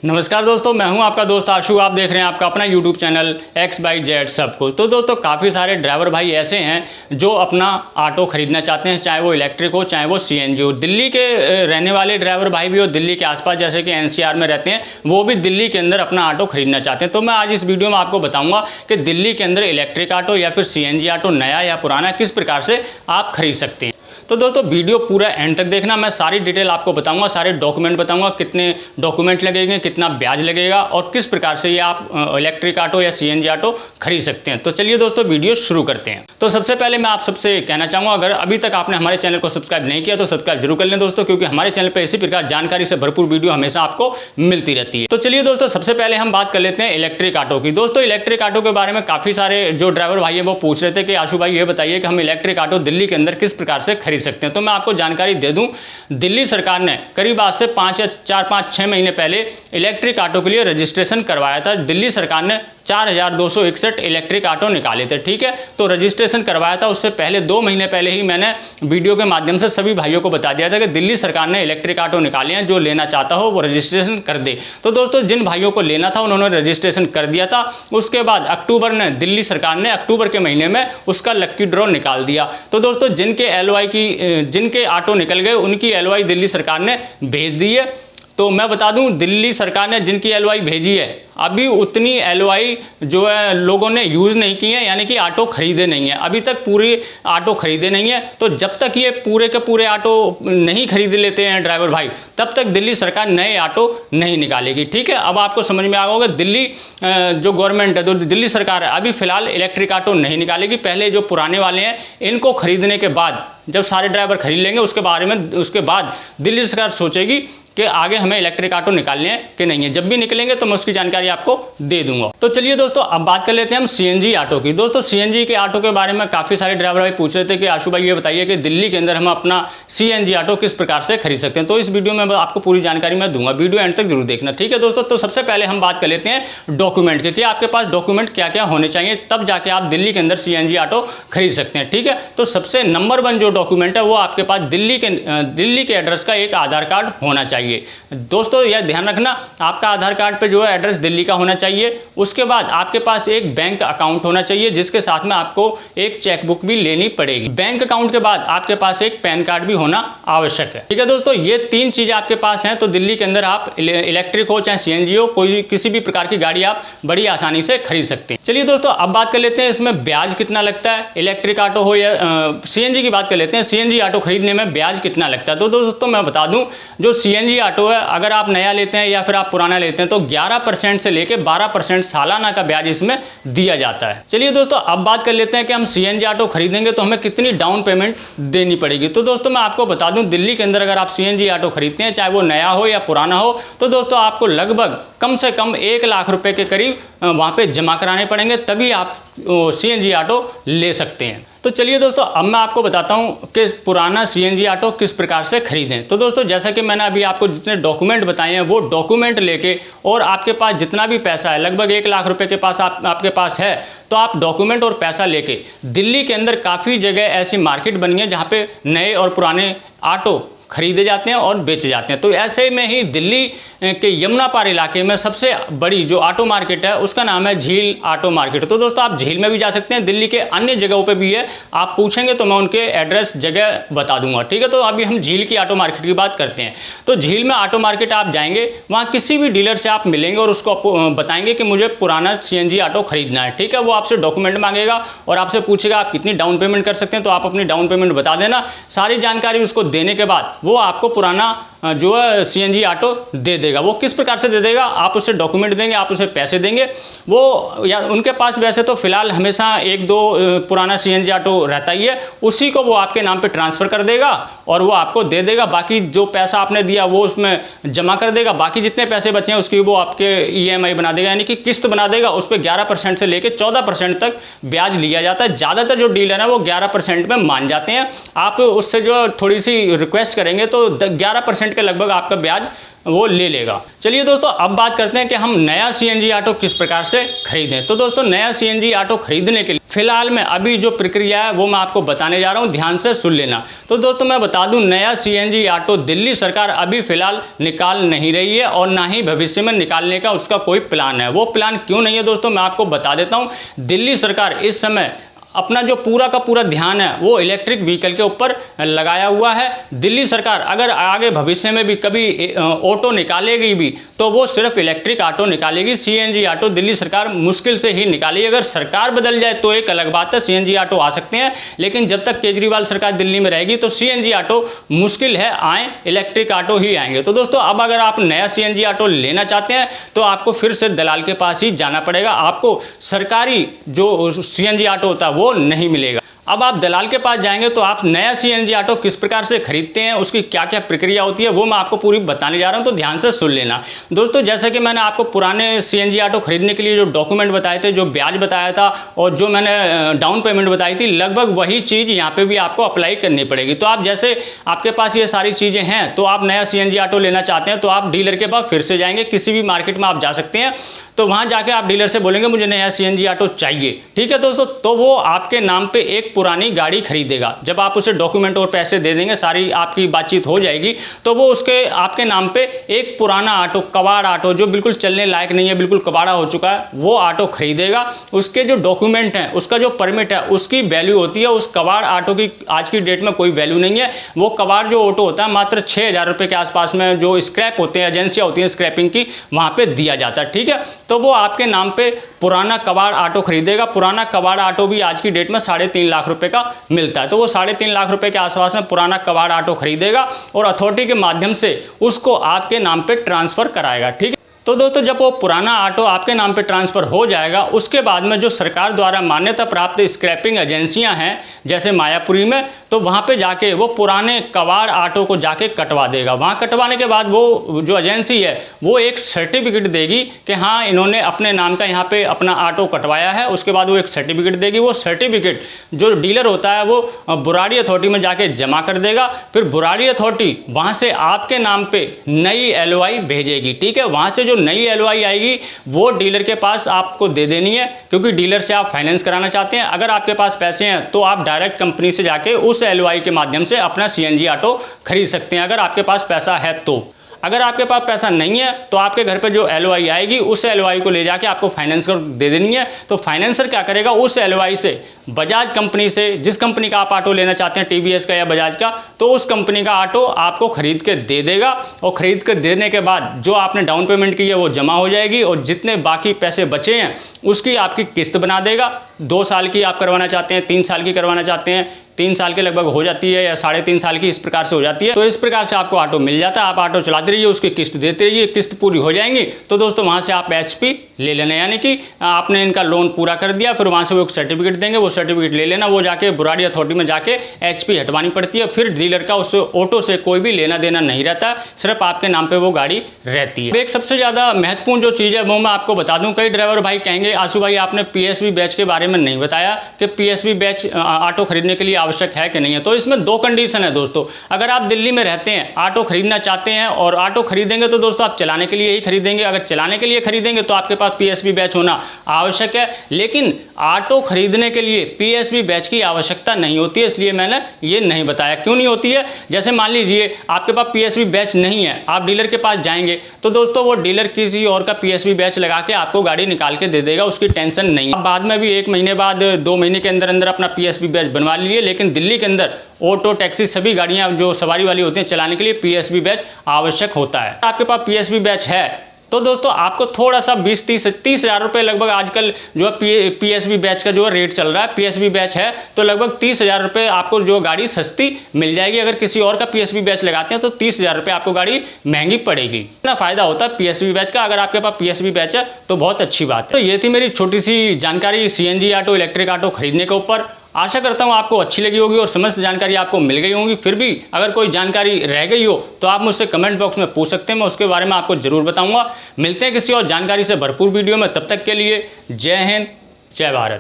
नमस्कार दोस्तों, मैं हूं आपका दोस्त आशु। आप देख रहे हैं आपका अपना YouTube चैनल XYZ सब कुछ। तो दोस्तों काफ़ी सारे ड्राइवर भाई ऐसे हैं जो अपना ऑटो ख़रीदना चाहते हैं, चाहे वो इलेक्ट्रिक हो चाहे वो CNG हो। दिल्ली के रहने वाले ड्राइवर भाई भी हो, दिल्ली के आसपास जैसे कि NCR में रहते हैं, वो भी दिल्ली के अंदर अपना ऑटो ख़रीदना चाहते हैं। तो मैं आज इस वीडियो में आपको बताऊँगा कि दिल्ली के अंदर इलेक्ट्रिक ऑटो या फिर CNG ऑटो नया या पुराना किस प्रकार से आप खरीद सकते हैं। तो दोस्तों वीडियो पूरा एंड तक देखना, मैं सारी डिटेल आपको बताऊंगा, सारे डॉक्यूमेंट बताऊंगा, कितने डॉक्यूमेंट लगेंगे, कितना ब्याज लगेगा और किस प्रकार से ये आप इलेक्ट्रिक ऑटो या CNG ऑटो खरीद सकते हैं। तो चलिए दोस्तों वीडियो शुरू करते हैं। तो सबसे पहले मैं आप सबसे कहना चाहूँगा, अगर अभी तक आपने हमारे चैनल को सब्सक्राइब नहीं किया तो सब्सक्राइब जरूर कर लें दोस्तों, क्योंकि हमारे चैनल पर इसी प्रकार जानकारी से भरपूर वीडियो हमेशा आपको मिलती रहती है। तो चलिए दोस्तों सबसे पहले हम बात कर लेते हैं इलेक्ट्रिक ऑटो की। दोस्तों इलेक्ट्रिक ऑटो के बारे में काफ़ी सारे जो ड्राइवर भाई है वो पूछ रहे थे कि आशु भाई ये बताइए कि हम इलेक्ट्रिक ऑटो दिल्ली के अंदर किस प्रकार से खरीद सकते हैं। तो मैं आपको जानकारी दे दूं, दिल्ली सरकार ने करीब आज से 4-5-6 महीने पहले इलेक्ट्रिक ऑटो के लिए रजिस्ट्रेशन करवाया था। दिल्ली सरकार ने 4261 इलेक्ट्रिक ऑटो निकाले थे, ठीक है। तो रजिस्ट्रेशन करवाया था, उससे पहले 2 महीने पहले ही मैंने वीडियो के माध्यम से सभी भाइयों को बता दिया था कि दिल्ली सरकार ने इलेक्ट्रिक ऑटो निकाले हैं, जो लेना चाहता हो वो रजिस्ट्रेशन कर दे। तो दोस्तों जिन भाइयों को लेना था उन्होंने रजिस्ट्रेशन कर दिया था। उसके बाद दिल्ली सरकार ने अक्टूबर के महीने में उसका लक्की ड्रॉ निकाल दिया। तो दोस्तों जिनके ऑटो निकल गए उनकी LOI दिल्ली सरकार ने भेज दी है। तो मैं बता दूं, दिल्ली सरकार ने जिनकी LOI भेजी है अभी उतनी LOI जो है लोगों ने यूज़ नहीं की है, यानी कि ऑटो खरीदे नहीं है, अभी तक पूरी ऑटो खरीदे नहीं है। तो जब तक ये पूरे के पूरे ऑटो नहीं खरीद लेते हैं ड्राइवर भाई, तब तक दिल्ली सरकार नए ऑटो नहीं निकालेगी, ठीक है। अब आपको समझ में आ गया होगा, दिल्ली जो गवर्नमेंट है, जो दिल्ली सरकार है, अभी फिलहाल इलेक्ट्रिक ऑटो नहीं निकालेगी। पहले जो पुराने वाले हैं इनको खरीदने के बाद, जब सारे ड्राइवर खरीद लेंगे उसके बाद दिल्ली सरकार सोचेगी कि आगे हमें इलेक्ट्रिक ऑटो निकालने हैं कि नहीं है। जब भी निकलेंगे तो मैं उसकी जानकारी आपको दे दूंगा। तो चलिए दोस्तों अब बात कर लेते हैं हम CNG ऑटो की। दोस्तों CNG के ऑटो के बारे में काफ़ी सारे ड्राइवर भाई पूछ रहे थे कि आशु भाई ये बताइए कि दिल्ली के अंदर हम अपना CNG ऑटो किस प्रकार से खरीद सकते हैं। तो इस वीडियो में आपको पूरी जानकारी मैं दूंगा, वीडियो एंड तक जरूर देखना, ठीक है दोस्तों। तो सबसे पहले हम बात कर लेते हैं डॉक्यूमेंट के, कि आपके पास डॉक्यूमेंट क्या क्या होने चाहिए, तब जाके आप दिल्ली के अंदर CNG ऑटो खरीद सकते हैं, ठीक है। तो सबसे नंबर 1 जो डॉक्यूमेंट है वो आपके पास दिल्ली के एड्रेस का एक आधार कार्ड होना चाहिए। दोस्तों यह ध्यान रखना, आपका आधार कार्ड पे जो है एड्रेस दिल्ली का होना चाहिए। उसके बाद आपके पास एक बैंक अकाउंट होना चाहिए, जिसके साथ में आपको एक चेकबुक भी लेनी पड़ेगी। बैंक अकाउंट के बाद आपके पास एक पैन कार्ड भी होना आवश्यक है, ठीक है दोस्तों। ये 3 चीजें आपके पास हैं तो दिल्ली के अंदर आप इलेक्ट्रिक हो चाहे CNG हो, किसी भी प्रकार की गाड़ी आप बड़ी आसानी से खरीद सकते हैं। चलिए दोस्तों अब बात कर लेते हैं इसमें ब्याज कितना लगता है, इलेक्ट्रिक ऑटो हो या CNG की बात कर लेते हैं। CNG ऑटो खरीदने में ब्याज कितना लगता है। तो दोस्तों मैं बता दूं, जो CNG ऑटो है अगर आप नया लेते हैं या फिर आप पुराना लेते हैं तो 11% से लेकर 12% सालाना का ब्याज इसमें दिया जाता है। चलिए दोस्तों अब बात कर लेते हैं कि हम CNG ऑटो खरीदेंगे तो हमें कितनी डाउन पेमेंट देनी पड़ेगी। तो दोस्तों मैं आपको बता दूं, दिल्ली के अंदर अगर आप CNG ऑटो खरीदते हैं, चाहे वो नया हो या पुराना हो, तो दोस्तों आपको लगभग कम से कम 1 लाख रुपए के करीब वहाँ पे जमा कराने पड़ेंगे, तभी आप CNG ऑटो ले सकते हैं। तो चलिए दोस्तों अब मैं आपको बताता हूँ कि पुराना CNG ऑटो किस प्रकार से खरीदें। तो दोस्तों जैसा कि मैंने अभी आपको जितने डॉक्यूमेंट बताए हैं वो डॉक्यूमेंट लेके, और आपके पास जितना भी पैसा है, लगभग 1 लाख रुपए के पास आपके पास है, तो आप डॉक्यूमेंट और पैसा लेके, दिल्ली के अंदर काफ़ी जगह ऐसी मार्केट बनी है जहाँ पे नए और पुराने ऑटो खरीदे जाते हैं और बेचे जाते हैं। तो ऐसे में ही दिल्ली के यमुना पार इलाके में सबसे बड़ी जो ऑटो मार्केट है उसका नाम है झील ऑटो मार्केट। तो दोस्तों आप झील में भी जा सकते हैं, दिल्ली के अन्य जगहों पे भी है, आप पूछेंगे तो मैं उनके एड्रेस जगह बता दूंगा, ठीक है। तो अभी हम झील की ऑटो मार्केट की बात करते हैं। तो झील में ऑटो मार्केट आप जाएंगे, वहाँ किसी भी डीलर से आप मिलेंगे और उसको बताएंगे कि मुझे पुराना CNG ऑटो खरीदना है, ठीक है। वो आपसे डॉक्यूमेंट मांगेगा और आपसे पूछेगा आप कितनी डाउन पेमेंट कर सकते हैं, तो आप अपनी डाउन पेमेंट बता देना। सारी जानकारी उसको देने के बाद वो आपको पुराना जो है CNG ऑटो दे देगा। वो किस प्रकार से दे देगा, आप उसे डॉक्यूमेंट देंगे, आप उसे पैसे देंगे, वो या उनके पास वैसे तो फिलहाल हमेशा 1-2 पुराना CNG ऑटो रहता ही है, उसी को वो आपके नाम पे ट्रांसफ़र कर देगा और वो आपको दे देगा। बाकी जो पैसा आपने दिया वो उसमें जमा कर देगा, बाकी जितने पैसे बचे हैं उसकी वो आपके EMI बना देगा, यानी कि किस्त बना देगा। उस पर 11% से लेकर 14% तक ब्याज लिया जाता है। ज़्यादातर जो डीलर है वो 11% में मान जाते हैं। आप उससे जो थोड़ी सी रिक्वेस्ट करेंगे तो 11% के लगभग आपका ब्याज वो ले लेगा। चलिए दोस्तों, अब बात करते हैं कि हम नया सीएनजी ऑटो किस प्रकार से खरीदें। तो दोस्तों, नया सीएनजी ऑटो खरीदने के लिए फिलहाल में अभी जो प्रक्रिया है वो मैं आपको बताने जा रहा हूं, ध्यान से सुन लेना। तो दोस्तों, मैं बता दूं, नया सीएनजी ऑटो दिल्ली सरकार अभी फिलहाल निकाल नहीं रही है और ना ही भविष्य में निकालने का उसका कोई प्लान है। वो प्लान क्यों नहीं है दोस्तों, मैं आपको बता देता हूं। दिल्ली सरकार इस समय अपना जो पूरा का पूरा ध्यान है वो इलेक्ट्रिक व्हीकल के ऊपर लगाया हुआ है। दिल्ली सरकार अगर आगे भविष्य में भी कभी ऑटो निकालेगी भी तो वो सिर्फ इलेक्ट्रिक ऑटो निकालेगी, सीएनजी ऑटो दिल्ली सरकार मुश्किल से ही निकालेगी। अगर सरकार बदल जाए तो एक अलग बात है, सीएनजी ऑटो आ सकते हैं, लेकिन जब तक केजरीवाल सरकार दिल्ली में रहेगी तो सीएनजी ऑटो मुश्किल है आए, इलेक्ट्रिक ऑटो ही आएंगे। तो दोस्तों, अब अगर आप नया सीएनजी ऑटो लेना चाहते हैं तो आपको फिर से दलाल के पास ही जाना पड़ेगा। आपको सरकारी जो सीएनजी ऑटो होता है वो नहीं मिलेगा। अब आप दलाल के पास जाएंगे तो आप नया सीएनजी ऑटो किस प्रकार से खरीदते हैं, उसकी क्या क्या प्रक्रिया होती है वो मैं आपको पूरी बताने जा रहा हूं, तो ध्यान से सुन लेना। दोस्तों, जैसा कि मैंने आपको पुराने सीएनजी ऑटो खरीदने के लिए जो डॉक्यूमेंट बताए थे, जो ब्याज बताया था और जो मैंने डाउन पेमेंट बताई थी, लगभग वही चीज़ यहाँ पे भी आपको अप्लाई करनी पड़ेगी। तो आप जैसे आपके पास ये सारी चीज़ें हैं तो आप नया सीएनजी ऑटो लेना चाहते हैं तो आप डीलर के पास फिर से जाएंगे, किसी भी मार्केट में आप जा सकते हैं, तो वहां जाके आप डीलर से बोलेंगे मुझे नया सीएनजी ऑटो चाहिए, ठीक है दोस्तों। तो वो आपके नाम पे एक पुरानी गाड़ी खरीदेगा। जब आप उसे डॉक्यूमेंट और पैसे दे देंगे, सारी आपकी बातचीत हो जाएगी, तो वो उसके आपके नाम पे एक पुराना ऑटो, कबाड़ ऑटो, जो बिल्कुल चलने लायक नहीं है, बिल्कुल कबाड़ा हो चुका है, वो ऑटो खरीदेगा। उसके जो डॉक्यूमेंट हैं, उसका जो परमिट है, उसकी वैल्यू होती है। उस कबाड़ ऑटो की आज की डेट में कोई वैल्यू नहीं है। वो कबाड़ जो ऑटो होता है मात्र 6,000 रुपये के आसपास में, जो स्क्रैप होते हैं, एजेंसियाँ होती हैं स्क्रैपिंग की, वहाँ पर दिया जाता है, ठीक है। तो वो आपके नाम पे पुराना कबाड़ ऑटो खरीदेगा। पुराना कबाड़ ऑटो भी आज की डेट में 3.5 लाख रुपए का मिलता है। तो वो 3.5 लाख रुपए के आसपास में पुराना कबाड़ ऑटो खरीदेगा और अथॉरिटी के माध्यम से उसको आपके नाम पे ट्रांसफर कराएगा, ठीक है। तो दोस्तों, जब वो पुराना ऑटो आपके नाम पे ट्रांसफ़र हो जाएगा, उसके बाद में जो सरकार द्वारा मान्यता प्राप्त स्क्रैपिंग एजेंसियां हैं जैसे मायापुरी में, तो वहाँ पे जाके वो पुराने कबाड़ ऑटो को जाके कटवा देगा। वहाँ कटवाने के बाद वो जो एजेंसी है वो एक सर्टिफिकेट देगी कि हाँ इन्होंने अपने नाम का यहाँ पे अपना ऑटो कटवाया है। उसके बाद वो एक सर्टिफिकेट देगी। वो सर्टिफिकेट जो डीलर होता है वो बुराड़ी अथॉरिटी में जाके जमा कर देगा। फिर बुराड़ी अथॉरिटी वहाँ से आपके नाम पर नई LOI भेजेगी, ठीक है। वहाँ से जो नई LOI आएगी वो डीलर के पास आपको दे देनी है, क्योंकि डीलर से आप फाइनेंस कराना चाहते हैं। अगर आपके पास पैसे हैं तो आप डायरेक्ट कंपनी से जाके उस LOI के माध्यम से अपना सीएनजी ऑटो खरीद सकते हैं, अगर आपके पास पैसा है तो। अगर आपके पास पैसा नहीं है तो आपके घर पे जो LOI आएगी उस LOI को ले जाके आपको फाइनेंस कर दे देनी है। तो फाइनेंसर क्या करेगा, उस LOI से बजाज कंपनी से, जिस कंपनी का आप ऑटो लेना चाहते हैं, TVS का या बजाज का, तो उस कंपनी का ऑटो आपको खरीद के दे देगा। और खरीद के देने के बाद जो आपने डाउन पेमेंट की है वो जमा हो जाएगी और जितने बाकी पैसे बचे हैं उसकी आपकी किस्त बना देगा। 2 साल की आप करवाना चाहते हैं, 3 साल की करवाना चाहते हैं, 3 साल के लगभग हो जाती है या 3.5 साल की, इस प्रकार से हो जाती है। तो इस प्रकार से आपको ऑटो मिल जाता है। आप ऑटो चलाते रहिए, उसकी किस्त देते रहिए, किस्त पूरी हो जाएंगी तो दोस्तों वहाँ से आप HP ले लेना, यानी कि आपने इनका लोन पूरा कर दिया। फिर वहाँ से वो एक सर्टिफिकेट देंगे, वो सर्टिफिकेट ले लेना, वो जाके बुराड़ी अथॉरिटी में जाके HP हटवानी पड़ती है। फिर डीलर का उस ऑटो से कोई भी लेना देना नहीं रहता, सिर्फ आपके नाम पर वो गाड़ी रहती है। एक सबसे ज़्यादा महत्वपूर्ण जो चीज़ है वो मैं आपको बता दूँ। कई ड्राइवर भाई कहेंगे आशु भाई आपने PSV बैच के बारे में नहीं बताया कि PSV बैच ऑटो खरीदने के लिए आवश्यक है कि नहीं है। तो इसमें 2 कंडीशन है दोस्तों। अगर आप दिल्ली में रहते हैं, ऑटो खरीदना चाहते हैं और ऑटो खरीदेंगे तो दोस्तों आप चलाने के लिए ही खरीदेंगे। अगर चलाने के लिए खरीदेंगे तो आपके पास PSV बैच होना आवश्यक है, लेकिन ऑटो खरीदने के लिए PSV बैच की आवश्यकता नहीं होती है, इसलिए मैंने ये नहीं बताया। क्यों नहीं होती है? जैसे मान लीजिए आपके पास PSV बैच नहीं है, आप डीलर के पास जाएंगे तो दोस्तों वो डीलर किसी और का PSV बैच लगा के आपको गाड़ी निकाल के दे देगा, उसकी टेंशन नहीं। आप बाद में भी 1 महीने बाद 2 महीने के अंदर अंदर अपना PSV बैच बनवा लीजिए, लेकिन दिल्ली के अंदर ऑटो, टैक्सी सभी गाड़ियां जो सवारी वाली होती हैं चलाने के लिए PSV बैच आवश्यक होता है। आपके पास PSV बैच है तो दोस्तों आपको थोड़ा सा 20-30 हज़ार रुपये लगभग आजकल जो है PSV बैच का जो है रेट चल रहा है। PSV बैच है तो लगभग 30 हज़ार रुपये आपको जो गाड़ी सस्ती मिल जाएगी। अगर किसी और का PSV बैच लगाते हैं तो 30 हज़ार रुपये आपको गाड़ी महंगी पड़ेगी। इतना फायदा होता है PSV बैच का। अगर आपके पास PSV बैच है तो बहुत अच्छी बात है। तो ये थी मेरी छोटी सी जानकारी CNG ऑटो, इलेक्ट्रिक ऑटो खरीदने के ऊपर। आशा करता हूँ आपको अच्छी लगी होगी और समस्त जानकारी आपको मिल गई होगी। फिर भी अगर कोई जानकारी रह गई हो तो आप मुझसे कमेंट बॉक्स में पूछ सकते हैं, मैं उसके बारे में आपको जरूर बताऊंगा। मिलते हैं किसी और जानकारी से भरपूर वीडियो में, तब तक के लिए जय हिंद, जय भारत।